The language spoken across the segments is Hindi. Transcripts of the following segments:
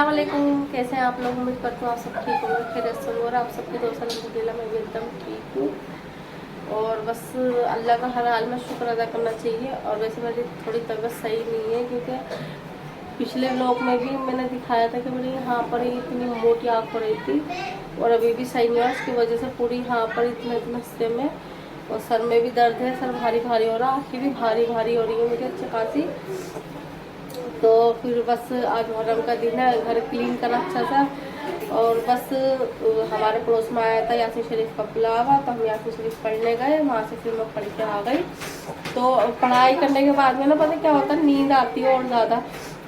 अस्सलाम वालेकुम। कैसे हैं आप लोग? उम्मीद करती हूँ आप सब ठीक होंगे, खैरियत से होंगे। और आप सबकी दोस्त अलहमदिल्ला मैं भी एकदम ठीक हूँ। और बस अल्लाह का हर हाल में शुक्र अदा करना चाहिए। और वैसे मेरी थोड़ी तबीयत सही नहीं है, क्योंकि पिछले व्लॉग में भी मैंने दिखाया था कि मेरी यहाँ पर ही इतनी मोटी आँख हो रही थी, और अभी भी सही नहीं है। उसकी वजह से पूरी यहाँ पर इतने इतने हिस्से में, और सर में भी दर्द है, सर भारी भारी हो रहा है, आँखें भी भारी भारी हो रही है मुझे अच्छी खासी। तो फिर बस आज मुहर्रम का दिन है, घर क्लीन करा अच्छा सा। और बस हमारे पड़ोस में आया था यासीन शरीफ का बुलावा, तो हम यासीन शरीफ पढ़ने गए। वहाँ से फिर मैं पढ़ के आ गई। तो पढ़ाई करने के बाद में ना पता क्या होता है, नींद आती है और ज़्यादा।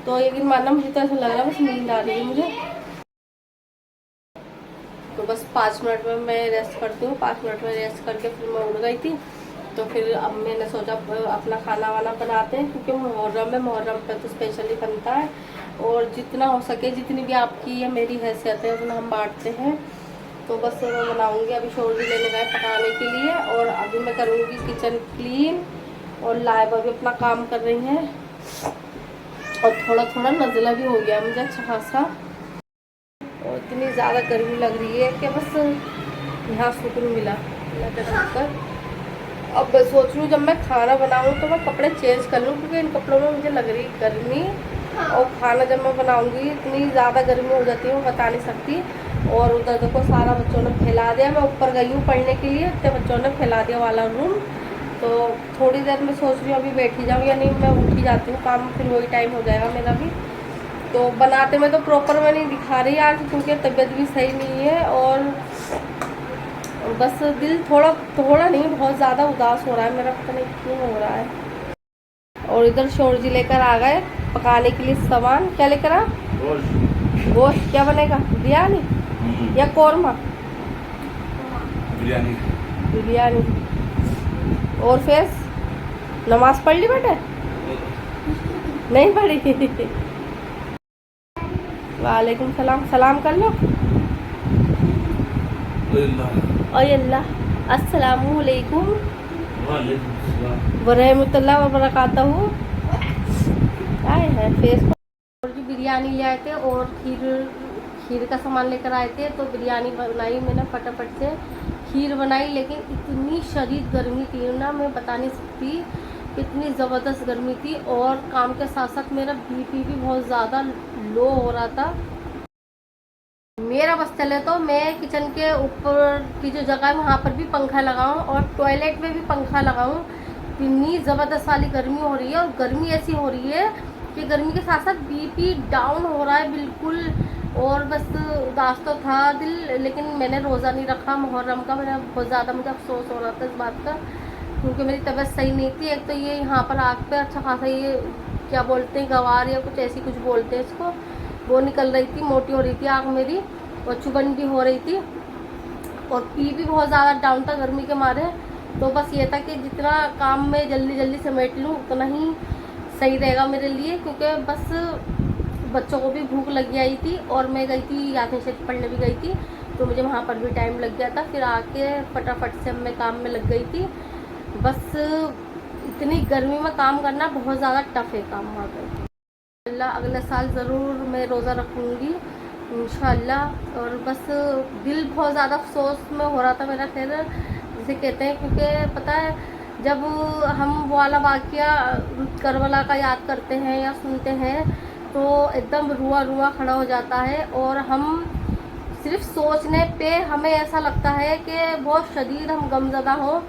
तो एक दिन मानना मुझे तो ऐसा लग रहा है बस नींद आ रही है मुझे। तो बस 5 मिनट में मैं रेस्ट करती हूँ। 5 मिनट में रेस्ट करके फिर मैं उठ गई थी। तो फिर अब मैंने सोचा अपना खाना वाना बनाते हैं, क्योंकि मुहर्रम पे तो स्पेशली बनता है। और जितना हो सके, जितनी भी आपकी या मेरी हैसियत है, उतना हम बांटते हैं। तो बस मैं बनाऊंगी। अभी शोर भी लेने गए पकाने के लिए, और अभी मैं करूँगी किचन क्लीन। और लाइबा भी अपना काम कर रही हैं। और थोड़ा थोड़ा नज़ला भी हो गया मुझे अच्छा खासा। और इतनी ज़्यादा गर्मी लग रही है कि बस यहाँ सुकून मिला कर। अब मैं सोच रही हूँ जब मैं खाना बनाऊँ तो मैं कपड़े चेंज कर लूँ, क्योंकि इन कपड़ों में मुझे लग रही गर्मी। और खाना जब मैं बनाऊँगी इतनी ज़्यादा गर्मी हो जाती है, मैं बता नहीं सकती। और उधर देखो सारा बच्चों ने फैला दिया। मैं ऊपर गई हूँ पढ़ने के लिए, तो बच्चों ने फैला दिया वाला रूम। तो थोड़ी देर में सोच रही हूँ अभी बैठी जाऊँ या नहीं, मैं उठ ही जाती हूँ, काम फिर वही टाइम हो जाएगा मेरा भी। तो बनाते में तो प्रॉपर मैं नहीं दिखा रही आज, क्योंकि तबीयत भी सही नहीं है। और बस दिल थोड़ा थोड़ा नहीं, बहुत ज़्यादा उदास हो रहा है मेरा, पता नहीं क्यों हो रहा है। और इधर शोर जी लेकर आ गए पकाने के लिए सामान। क्या लेकर आ? गोश्त। क्या बनेगा? बिरयानी या कौरमा? बिरयानी। बिरयानी। और फिर नमाज पढ़ ली बेटे? नहीं पढ़ी? वालेकुम सलाम। सलाम कर लो। अल्लाह। अस्सलामु अलैकुम वरहमतुल्लाह वबरकातहू। आए हैं फेस को। और जो बिरयानी ले आए थे, और खीर का सामान लेकर आए थे। तो बिरयानी बनाई मैंने फटाफट से, खीर बनाई। लेकिन इतनी शदीद गर्मी थी ना, मैं बता नहीं सकती, इतनी ज़बरदस्त गर्मी थी। और काम के साथ साथ मेरा बीपी भी बहुत ज़्यादा लो हो रहा था। मेरा बस चले तो मैं किचन के ऊपर की जो जगह है वहाँ पर भी पंखा लगाऊं, और टॉयलेट में भी पंखा लगाऊं। इतनी ज़बरदस्त वाली गर्मी हो रही है। और गर्मी ऐसी हो रही है कि गर्मी के साथ साथ बीपी डाउन हो रहा है बिल्कुल। और बस उदास तो था दिल, लेकिन मैंने रोज़ा नहीं रखा मुहर्रम का। मेरा बहुत ज़्यादा मुझे अफसोस हो रहा था इस बात का, क्योंकि मेरी तबीयत सही नहीं थी। एक तो ये यहाँ पर आँख पे अच्छा खासा ये क्या बोलते हैं, गवार या कुछ ऐसी कुछ बोलते हैं इसको, वो निकल रही थी, मोटी हो रही थी आँख मेरी, और चुभन भी हो रही थी। और पी भी बहुत ज़्यादा डाउन था गर्मी के मारे। तो बस ये था कि जितना काम में जल्दी जल्दी समेट लूँ उतना ही सही रहेगा मेरे लिए, क्योंकि बस बच्चों को भी भूख लगी आई थी। और मैं गई थी यासीन शरीफ पढ़ने भी गई थी, तो मुझे वहाँ पर भी टाइम लग गया था। फिर आके फटाफट से मैं काम में लग गई थी। बस इतनी गर्मी में काम करना बहुत ज़्यादा टफ है काम वहाँ पर। अल्लाह अगले साल ज़रूर मैं रोज़ा रखूँगी इंशाल्लाह। और बस दिल बहुत ज़्यादा अफसोस में हो रहा था मेरा, खैर जिसे कहते हैं, क्योंकि पता है जब हम वो वाला वाक़या करबला का याद करते हैं या सुनते हैं, तो एकदम रुआ रुआ खड़ा हो जाता है। और हम सिर्फ सोचने पे हमें ऐसा लगता है कि बहुत शदीद हम गमज़दा हों।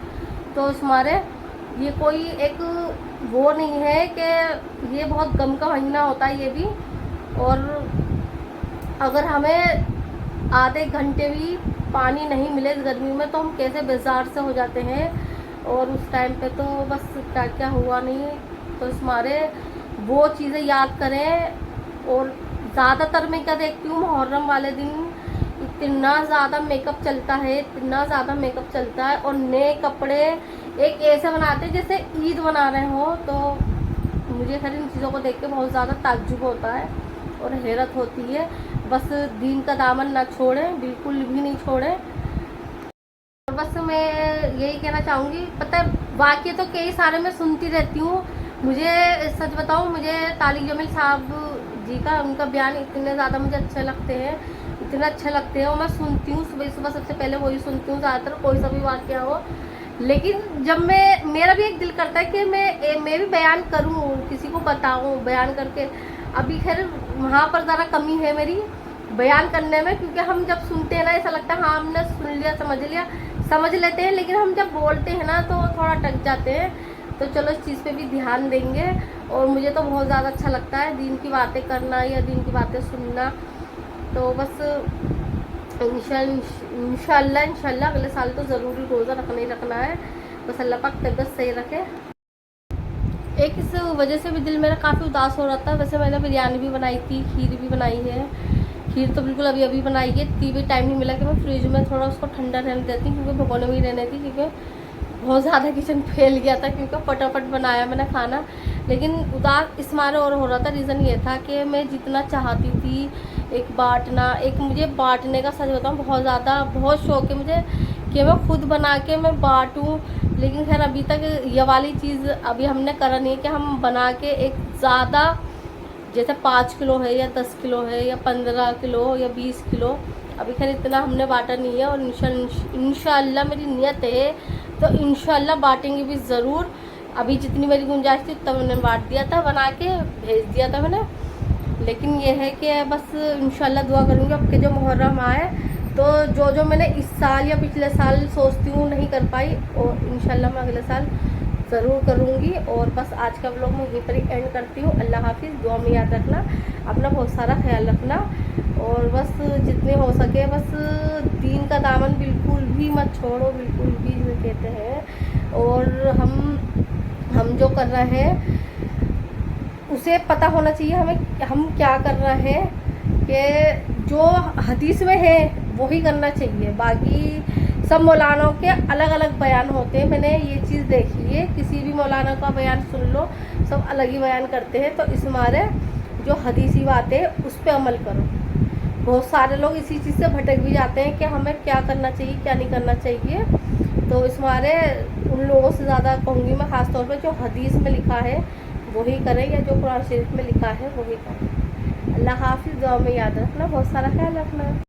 तो इस मारे ये कोई एक वो नहीं है कि ये बहुत गम का महीना होता है ये भी। और अगर हमें आधे घंटे भी पानी नहीं मिले इस गर्मी में, तो हम कैसे बेजार से हो जाते हैं। और उस टाइम पे तो बस क्या क्या हुआ नहीं। तो इस मारे वो चीज़ें याद करें। और ज़्यादातर मैं क्या देखती हूँ, मुहर्रम वाले दिन इतना ज़्यादा मेकअप चलता है, इतना ज़्यादा मेकअप चलता है। और नए कपड़े एक ऐसे बनाते हैं जैसे ईद बना रहे हो। तो मुझे खैर इन चीज़ों को देख के बहुत ज़्यादा ताज्जुब होता है और हैरत होती है। बस दीन का दामन ना छोड़ें, बिल्कुल भी नहीं छोड़ें। और बस मैं यही कहना चाहूँगी, पता है वाक़ई तो कई सारे मैं सुनती रहती हूँ। मुझे सच बताऊँ, मुझे तालिक जमील साहब जी का, उनका बयान इतने ज़्यादा मुझे अच्छे लगते हैं, इतना अच्छा लगते हैं, और मैं सुनती हूँ सुबह सुबह, सबसे पहले वही सुनती हूँ ज़्यादातर, कोई सा भी वाक़या हो। लेकिन जब मेरा भी एक दिल करता है कि मैं भी बयान करूँ, किसी को बताऊँ बयान करके। अभी खैर वहाँ पर ज़रा कमी है मेरी बयान करने में, क्योंकि हम जब सुनते हैं ना ऐसा लगता है हाँ हमने सुन लिया, समझ लेते हैं, लेकिन हम जब बोलते हैं ना तो थोड़ा अटक जाते हैं। तो चलो इस चीज़ पे भी ध्यान देंगे। और मुझे तो बहुत ज़्यादा अच्छा लगता है दीन की बातें करना या दीन की बातें सुनना। तो बस इंशाल्लाह अगले साल तो ज़रूरी रोज़ा रखना ही रखना है। बस अल्लाह पाक तबीयत सही रखे। एक इस वजह से भी दिल मेरा काफ़ी उदास हो रहा था। वैसे मैंने बिरयानी भी बनाई थी, खीर भी बनाई है। खीर तो बिल्कुल अभी अभी बनाई है, इतनी भी टाइम नहीं मिला कि मैं फ्रिज में थोड़ा उसको ठंडा रहने देती, क्योंकि भगोने में ही रहने थी, क्योंकि बहुत ज़्यादा किचन फैल गया था, क्योंकि फटाफट बनाया मैंने खाना। लेकिन उदास इस मारे और हो रहा था, रीज़न ये था कि मैं जितना चाहती थी एक मुझे बांटने का, सच बताऊँ बहुत शौक़ है मुझे कि मैं खुद बना के मैं बांटूँ। लेकिन खैर अभी तक ये वाली चीज़ अभी हमने करा नहीं है कि हम बना के एक ज़्यादा, जैसे 5 किलो है या 10 किलो है या 15 किलो या 20 किलो, अभी खैर इतना हमने बांटा नहीं है। और इंशाल्लाह मेरी नियत है, तो इंशाल्लाह बांटेंगे भी ज़रूर। अभी जितनी मेरी गुंजाइश थी तब मैंने बांट दिया था, बना के भेज दिया था मैंने। लेकिन ये है कि बस इंशाल्लाह दुआ करूँगी अब के जो मुहर्रम आए, तो जो मैंने इस साल या पिछले साल सोचती हूँ नहीं कर पाई, और इंशाल्लाह मैं अगले साल ज़रूर करूँगी। और बस आज का व्लॉग मैं यहीं पर ही एंड करती हूँ। अल्लाह हाफिज़, दुआ में याद रखना, अपना बहुत सारा ख्याल रखना, और बस जितने हो सके बस दीन का दामन बिल्कुल भी मत छोड़ो, बिल्कुल भी जिसे कहते हैं। और हम जो कर रहे हैं उसे पता होना चाहिए हमें हम क्या कर रहे हैं, कि जो हदीस में है वही करना चाहिए। बाकी सब मौलानों के अलग अलग बयान होते हैं, मैंने ये चीज़ देखी है। किसी भी मौलाना का बयान सुन लो, सब अलग ही बयान करते हैं। तो इस मारे जो हदीसी बातें उस पर अमल करो। बहुत सारे लोग इसी चीज़ से भटक भी जाते हैं कि हमें क्या करना चाहिए क्या नहीं करना चाहिए। तो इस मारे उन लोगों से ज़्यादा कहूँगी मैं, ख़ास तौर पे जो हदीस में लिखा है वही करें, या जो कुरान शरीफ में लिखा है वही करें। अल्लाह हाफिज़, दुआ में याद रखना, बहुत सारा ख्याल रखना।